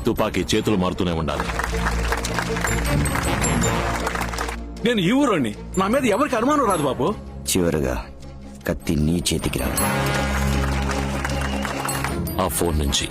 తుపాకీ చేతులు మారుతూనే ఉండాలి. నేను ఈ ఊరోని, నా మీద ఎవరికి అనుమానం రాదు బాబు. చివరగా కత్తి నీ చేతికి రా. ఆ ఫోన్ నుంచి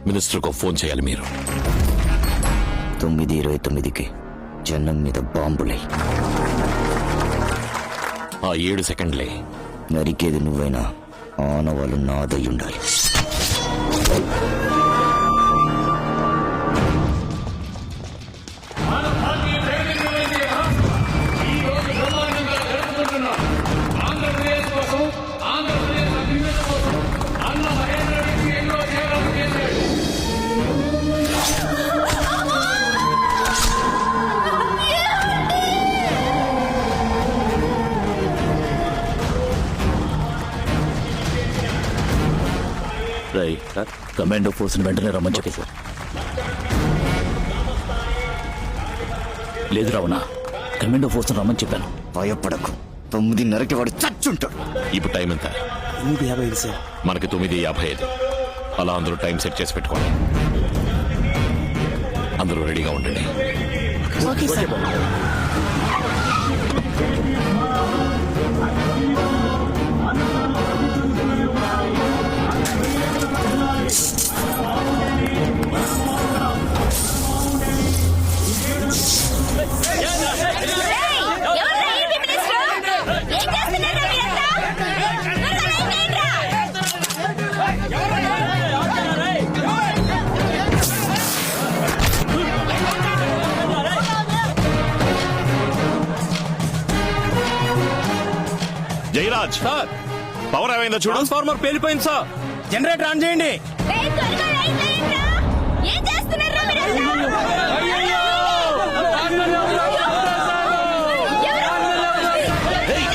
మినిస్టర్కు ఫోన్ చేయాలి మీరు. 9:29కి జనం మీద బాంబులై. ఆ 7 సెకండ్లే నరికేది నువ్వైనా ఆనవాళ్ళు నాదై ఉండాలి. కమాండో ఫోర్స్ వెంటనే రమ్మని చెప్పి సార్. లేదు రావణ, కమాండో ఫోర్స్ రమ్మని చెప్పాను. భయపడకు, 9:30కి వాడు చచ్చుంటాడు. ఇప్పుడు టైం ఎంత? 8:55 సార్. మనకి 9:55. అలా అందరూ టైం సెట్ చేసి పెట్టుకోండి. అందరూ రెడీగా ఉండండి. Okay sir. Jayaraj sir, power ఏమైందో చూడు. ట్రాన్స్ఫార్మర్ పేలిపోయింది సార్. జనరేటర్ ఆన్ చేయండి.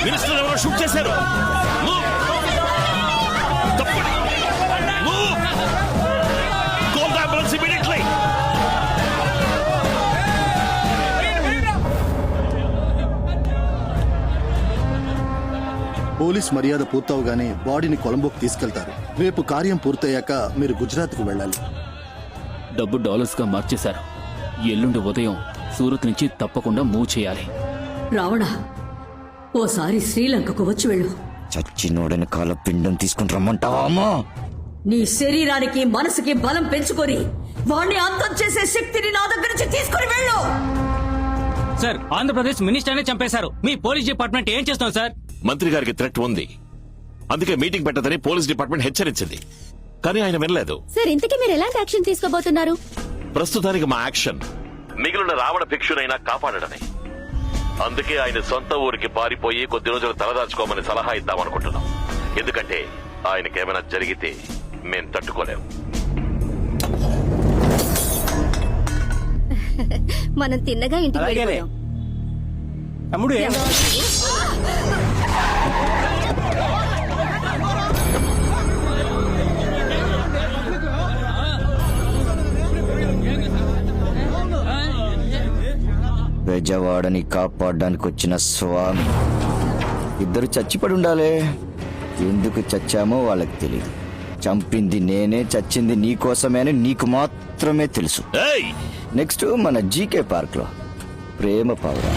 మినిస్టర్ ఎవరో షూట్ చేశారు. పోలీస్ మర్యాద పూర్తవగానే బాడీని కొలంబోకు తీసుకెళ్తారు. రేపు కార్యం పూర్తయ్యాక మీరు గుజరాత్కు వెళ్ళాలి. డబ్బు డాలర్స్ గా మార్చేశారు. ఎల్లుండి ఉదయం సూరత్ నుంచి తప్పకుండా మూవ్ చేయాలి. రావణ, ఓసారి శ్రీలంకకు వచ్చి వెళ్ళు. చచ్చినోడని కాల పిండం తీసుకుని రమ్మంటావా అమ్మా? నీ శరీరానికి మనసుకి బలం పెంచుకొని వాణ్ణి అంతం చేసే శక్తిని నా దగ్గర నుంచి తీసుకుని వెళ్ళు. సార్, ఆంధ్రప్రదేశ్ మినిస్టర్నే చంపేశారు. మీ పోలీస్ డిపార్ట్మెంట్ ఏం చేస్తాం సార్? మంత్రి గారికి థ్రెట్ ఉంది, అందుకే మీటింగ్ పెట్టదని పోలీస్ డిపార్ట్మెంట్ హెచ్చరించింది. కానీ ఆయన వినలేదు. సార్, ఇంతకీ మీరు ఎలాంటి యాక్షన్ తీసుకోబోతున్నారు? ప్రస్తుతానికి మా యాక్షన్ మిగిలిన రావణ భిక్షునైనా కాపాడడమే. అందుకే ఆయన సొంత ఊరికి పారిపోయి కొద్ది రోజులు తలదాచుకోమని సలహా ఇద్దామనుకుంటున్నాం. ఎందుకంటే ఆయనకేమైనా జరిగితే మేం తట్టుకోలేం. మనం తిన్నగా ఇంటికి వెళ్ళిపోయాం. తమ్ముడు బెజవాడని కాపాడడానికి వచ్చిన స్వామి. ఇద్దరు చచ్చిపడి ఉండాలి. ఎందుకు చచ్చామో వాళ్ళకి తెలియదు. చంపింది నేనే, చచ్చింది నీకోసమే అని నీకు మాత్రమే తెలుసు. నెక్స్ట్ మన జీకే పార్క్ లో ప్రేమ పావురా.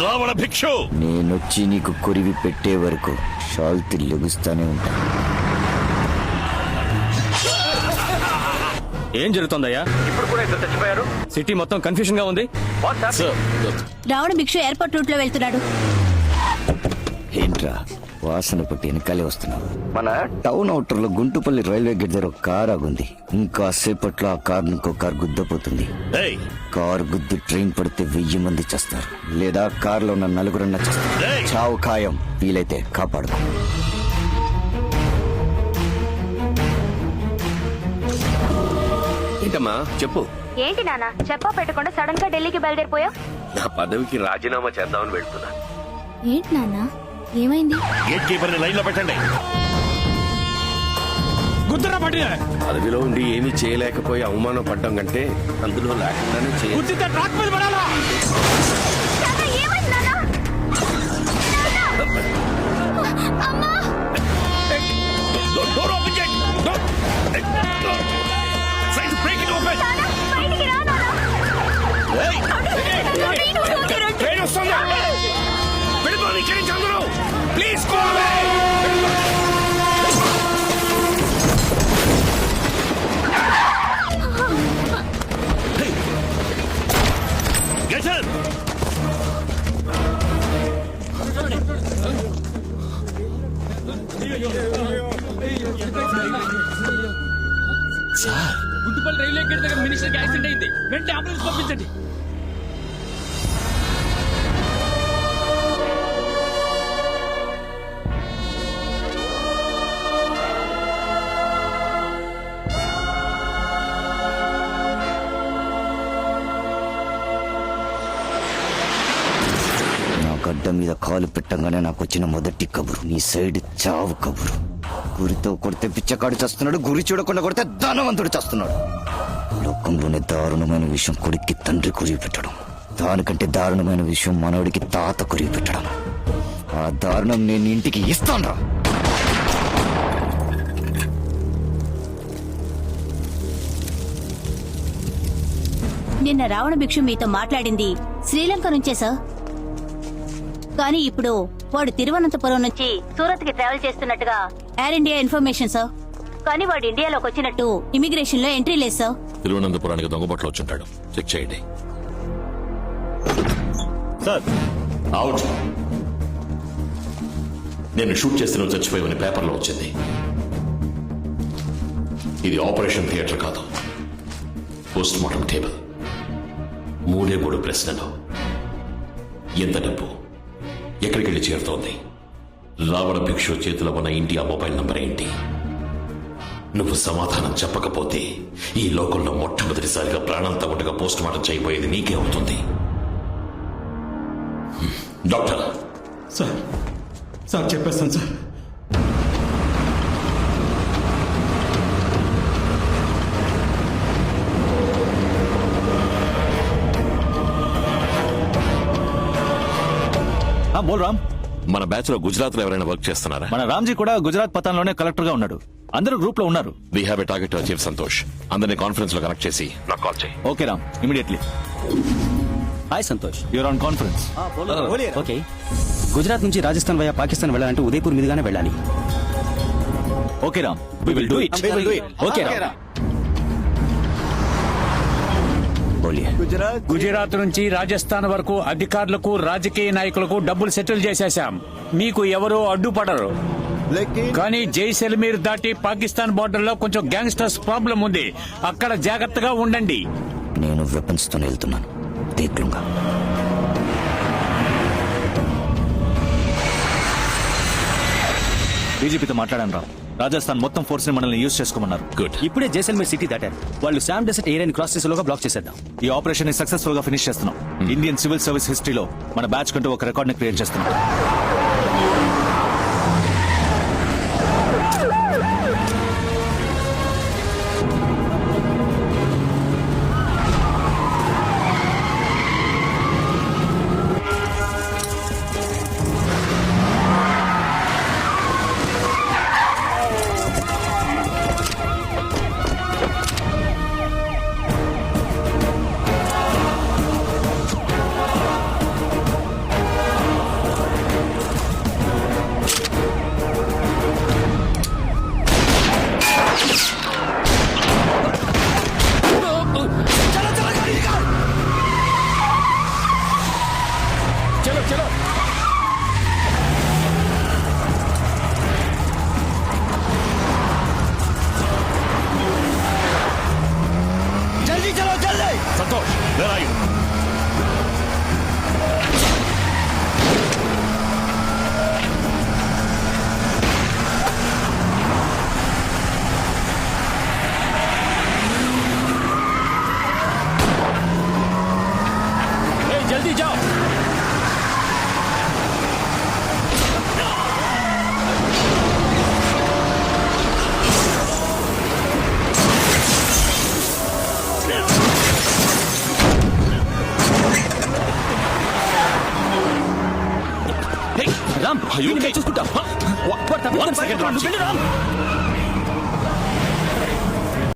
రావణ భిక్షు, నేనొచ్చి నీకు కొరివి పెట్టే వరకు షాల్తీ లెగుస్తానే ఉంటా. ఏం జరుగుతుందయ్యా? ఇప్పుడు కూడా ఇద్దరు చచ్చిపోయారు. సిటీ మొత్తం కన్ఫ్యూజన్ గా ఉంది. రావణ భిక్షు ఎయిర్పోర్ట్ రూట్ లో వెళ్తున్నాడు. ఏంట్రా వాసన పట్టి వెనకాలే వస్తున్నావు? మన టౌన్ అవుటర్ లో గుంటుపల్లి రైల్వే గేట్ దగ్గర ఒక కార్ ఆగుంది. ఇంకా సేపట్లో ఆ కార్ ఇంకో కార్ గుద్దపోతుంది. కార్ గుద్దు ట్రైన్ పడితే 1000 మంది చేస్తారు, లేదా కార్ లో ఉన్న 4 చేస్తారు. చావు ఖాయం. వీలైతే కాపాడుకో. ఏంటమ్మా చెప్పు. ఏంటి నాన్న చెప్పా పెట్టకుండా సడన్ గా ఢిల్లీకి బయలుదేరిపోయా? నా పదవికి రాజీనామా చేద్దామని వెళ్తున్నా. ఏంటి నాన్న, ఏమైంది? గేట్ కీపర్ ని లైన్ లో పెట్టండి. గుద్దురా పట్టిన పదవిలో ఉండి ఏమీ చేయలేకపోయి అవమానం పడ్డం కంటే అందులో లేకుండానే చేయాలి. గుద్దితే ట్రాక్ మీద పడాలా గుంటుపల్లి రైల్వే గేట్ దగ్గర మినిస్టర్కి యాక్సిడెంట్ అయింది. వెంటనే అంబులెన్స్ పంపించండి. నా గడ్డ మీద కాలు పెట్టంగానే నాకు వచ్చిన మొదటి కబురు నీ సైడ్ చావు కబురు. గురితో కొడితే పిచ్చకాడు చస్తున్నాడు, గురి చూడకుండా కొడితే ధనవంతుడు చస్తున్నాడు. లోకంలోనే దారుణమైన విషయం కొడుక్కి తండ్రి కురిగి పెట్టడం, దానికంటే దారుణమైన విషయం మనవడికి తాత కురిగి పెట్టడం. ఆ దారుణం నేను ఇంటికి ఇస్తాను రా. నిన్న రావణ భిక్షు మీతో మాట్లాడింది శ్రీలంక నుంచే సార్. కానీ ఇప్పుడు వాడు తిరువనంతపురం నుంచి సూరత్ కి ట్రావెల్ చేస్తున్నట్టుగా ఎయిర్ ఇండియా ఇన్ఫర్మేషన్ సార్. కానీ వాడు ఇండియాలోకి వచ్చినట్టు ఇమిగ్రేషన్ లో ఎంట్రీ లేదు సార్. తిరువనంతపురానికి దొంగబట్లు వచ్చుంటాడు. చెక్ చేయండి. Sir out. నేను షూట్ చేస్తే నువ్వు చచ్చిపోయావని పేపర్లో వచ్చింది. ఇది ఆపరేషన్ థియేటర్ కాదు, పోస్ట్ మార్టం టేబుల్. 3 ప్రశ్నలు. ఎంత డబ్బు ఎక్కడికి వెళ్ళి చేరుతోంది? రావణ భిక్షు చేతిలో ఉన్న ఇండియా మొబైల్ నంబర్ ఏంటి? నువ్వు సమాధానం చెప్పకపోతే ఈ లోకంలో మొట్టమొదటిసారిగా ప్రాణంతో ఉండగా పోస్ట్ మార్టం చేయబోయేది నీకే అవుతుంది. డాక్టర్. సార్ చెప్పేస్తాను సార్. బోల్ రామ్. మన బ్యాచ్ లో గుజరాత్ లో ఎవరైనా వర్క్ చేస్తున్నారా? మన రామ్జీ కూడా గుజరాత్ పతాన్లోనే కలెక్టర్ గా ఉన్నాడు. అందరూ గ్రూప్ లో ఉన్నారు. We have a target to achieve Santosh. అందరినీ కాన్ఫరెన్స్ లో కనెక్ట్ చేసి నాకు కాల్ చేయి. Okay Ram, immediately. Hi Santosh, your on conference. Okay. Gujarat నుంచి రాజస్థాన్ వయా పాకిస్తాన్ వెళ్ళాలంటే ఉదయపూర్ మీదుగానే వెళ్ళాలి. Okay Ram, we will do it. Okay Ram. Gujarat నుంచి రాజస్థాన్ వరకు అధికారులకు రాజకీయ నాయకులకు డబ్బులు సెటిల్ చేసేశాం. మీకు ఎవరో అడ్డుపడరు. కానీ జైసల్మీర్ దాటి పాకిస్తాన్ బోర్డర్ లో కొంచెం గ్యాంగ్స్టర్స్ ప్రాబ్లం ఉంది. అక్కడ జాగ్రత్తగా ఉండండి. నేను వెపన్స్ తో వెళ్తున్నాను. దేఖ్లూంగా. డీజీపీతో మాట్లాడాను రా. రాజస్థాన్ మొత్తం ఫోర్స్ ని మనల్ని యూజ్ చేసుకోమన్నారు. గుడ్. ఇప్పుడే జైసల్మేర్ సిటీ దాటారు. వాళ్ళు శామ్ డెసర్ట్ ఏరియాని క్రాస్ చేసేలోగా బ్లాక్ చేసేద్దాం. ఈ ఆపరేషన్ ని సక్సెస్ఫుల్ గా ఫినిష్ చేస్తున్నాం. ఇండియన్ సివిల్ సర్వీస్ హిస్టరీలో మన బ్యాచ్ కంటూ ఒక రికార్డ్ ని క్రియేట్ చేస్తున్నాం. Ram Are you okay? చూసుకుంటా One second, Ramji.